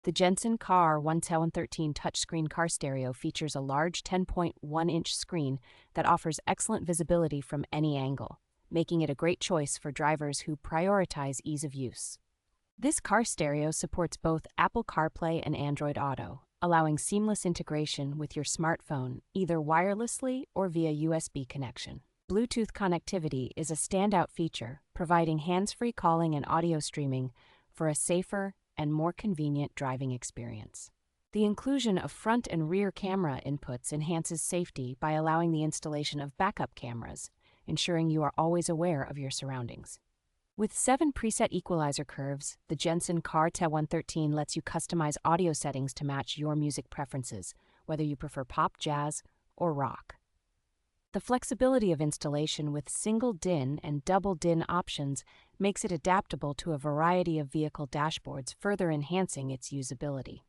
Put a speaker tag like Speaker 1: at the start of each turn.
Speaker 1: The Jensen CAR1013 touchscreen car stereo features a large 10.1-inch screen that offers excellent visibility from any angle, making it a great choice for drivers who prioritize ease of use. This car stereo supports both Apple CarPlay and Android Auto, allowing seamless integration with your smartphone either wirelessly or via USB connection. Bluetooth connectivity is a standout feature, providing hands-free calling and audio streaming for a safer and more convenient driving experience. The inclusion of front and rear camera inputs enhances safety by allowing the installation of backup cameras, ensuring you are always aware of your surroundings. With 7 preset equalizer curves, the Jensen CAR1013 lets you customize audio settings to match your music preferences, whether you prefer pop, jazz, or rock. The flexibility of installation with single DIN and double DIN options makes it adaptable to a variety of vehicle dashboards, further enhancing its usability.